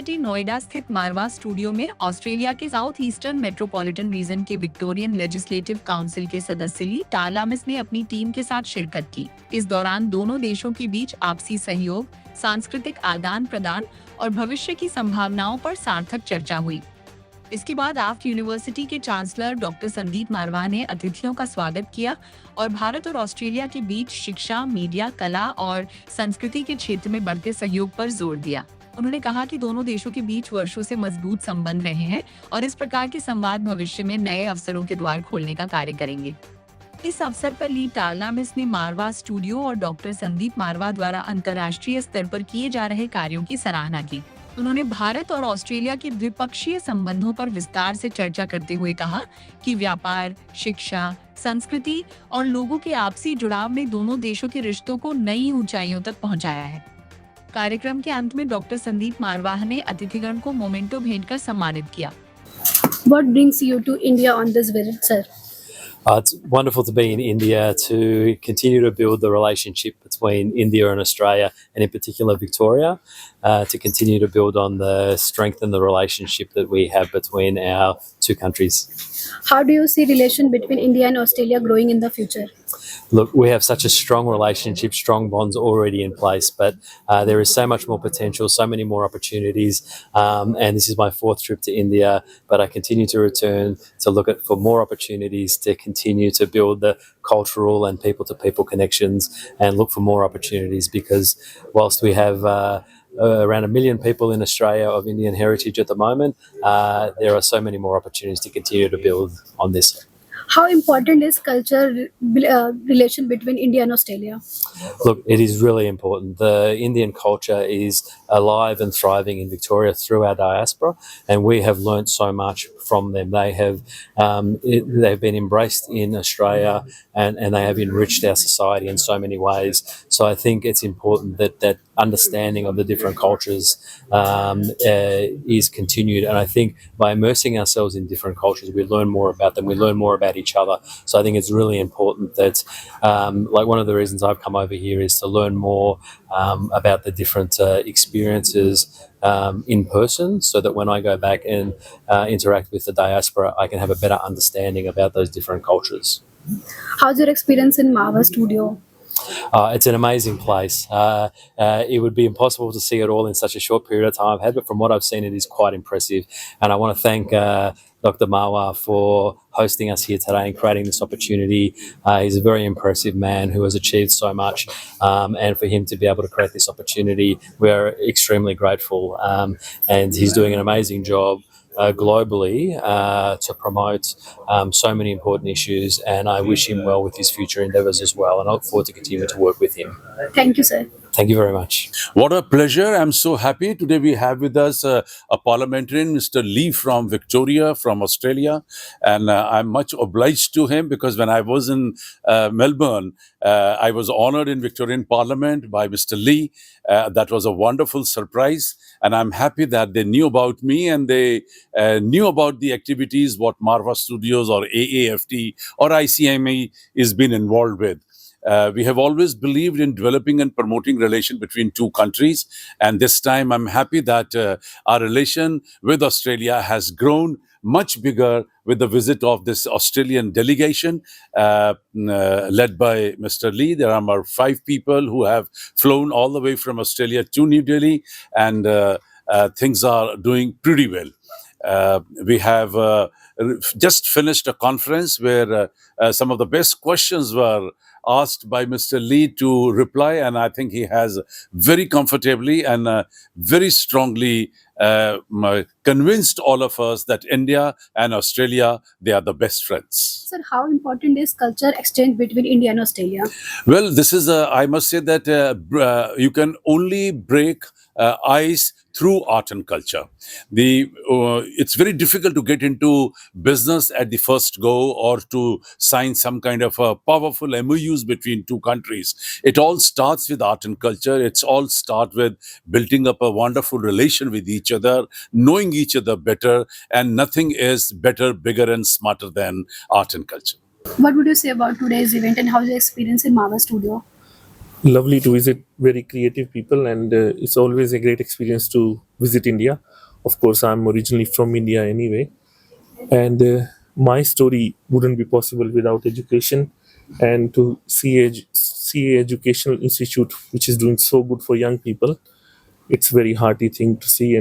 University Noida स्थित मारवा studio में Australia के साउथ ईस्टर्न मेट्रोपॉलिटन रीजन के विक्टोरियन लेजिस्लेटिव काउंसिल के सदस्य ली टारलामिस ने अपनी टीम के साथ शिरकत की। इस दौरान दोनों देशों के बीच आपसी सहयोग, सांस्कृतिक आदान प्रदान और भविष्य की संभावनाओं पर सार्थक चर्चा हुई। इसके बाद आफ्ट यूनिवर्सिटी के चांसलर डॉक्टर संदीप मारवाह ने अतिथियों का स्वागत किया और भारत और ऑस्ट्रेलिया के बीच शिक्षा, मीडिया, कला और संस्कृति के क्षेत्र में बढ़ते सहयोग पर जोर दिया। उन्होंने कहा कि दोनों देशों के बीच वर्षों से मजबूत संबंध रहे हैं और इस प्रकार के संवाद भविष्य में नए अवसरों के द्वार खोलने का कार्य करेंगे। इस अवसर पर ली टारलामिस ने मारवा स्टूडियो और डॉक्टर संदीप मारवाह द्वारा अंतर्राष्ट्रीय स्तर पर किए जा रहे कार्यों की सराहना की। उन्होंने भारत और ऑस्ट्रेलिया के द्विपक्षीय संबंधों पर विस्तार से चर्चा करते हुए कहा कि व्यापार, शिक्षा, संस्कृति और लोगों के आपसी जुड़ाव ने दोनों देशों के रिश्तों को नई ऊंचाइयों तक पहुंचाया है। कार्यक्रम के अंत में डॉक्टर संदीप मारवाह ने अतिथिगण को मोमेंटो भेंट कर सम्मानित किया। What brings you to India on this visit, sir? It's wonderful to be in India to continue to build the relationship between India and Australia, and in particular Victoria, to continue to build on the strength and the relationship that we have between our two countries. How do you see relation between India and Australia growing in the future? Look, we have such a strong relationship, strong bonds already in place, but there is so much more potential, so many more opportunities, and this is my fourth trip to India, but I continue to return to look for more opportunities to continue to build the cultural and people-to-people connections and look for more opportunities, because whilst we have around 1 million people in Australia of Indian heritage at the moment, there are so many more opportunities to continue to build on this. How important is culture relation between India and Australia? Look, it is really important. The Indian culture is alive and thriving in Victoria through our diaspora, and we have learnt so much from them. They've been embraced in Australia, and they have enriched our society in so many ways. So I think it's important that understanding of the different cultures is continued. And I think by immersing ourselves in different cultures, we learn more about them. We learn more about each other. So I think it's really important that, like one of the reasons I've come over here is to learn more about the different experiences in person, so that when I go back and interact with the diaspora, I can have a better understanding about those different cultures. How's your experience in Marwa Studio? It's an amazing place. It would be impossible to see it all in such a short period of time I've had, but from what I've seen, it is quite impressive. And I want to thank Dr. Marwah for hosting us here today and creating this opportunity. He's a very impressive man who has achieved so much, and for him to be able to create this opportunity, we're extremely grateful. And he's doing an amazing job globally to promote so many important issues, and I wish him well with his future endeavours as well, and I look forward to continuing to work with him. Thank you, sir. Thank you very much. What a pleasure. I'm so happy. Today we have with us a parliamentarian, Mr. Lee from Victoria, from Australia. And I'm much obliged to him, because when I was in Melbourne, I was honoured in Victorian Parliament by Mr. Lee. That was a wonderful surprise. And I'm happy that they knew about me, and they knew about the activities what Marwa Studios or AAFT or ICME is been involved with. We have always believed in developing and promoting relation between two countries, and this time I'm happy that our relation with Australia has grown much bigger with the visit of this Australian delegation led by Mr. Lee. There are about 5 people who have flown all the way from Australia to New Delhi, and things are doing pretty well. We have just finished a conference where some of the best questions were asked by Mr. Lee to reply, and I think he has very comfortably and very strongly convinced all of us that India and Australia, they are the best friends. Sir, how important is culture exchange between India and Australia? Well, this is I must say that you can only break ice through art and culture. It's very difficult to get into business at the first go, or to sign some kind of powerful MOUs between two countries. It all starts with art and culture. It's all start with building up a wonderful relation with each other, knowing each other better, and nothing is better, bigger and smarter than art and culture. What would you say about today's event, and how's your experience in Marwa Studio? Lovely to visit very creative people, and it's always a great experience to visit India. Of course, I'm originally from India anyway, and my story wouldn't be possible without education. And to see a educational institute which is doing so good for young people, it's a very hearty thing to see.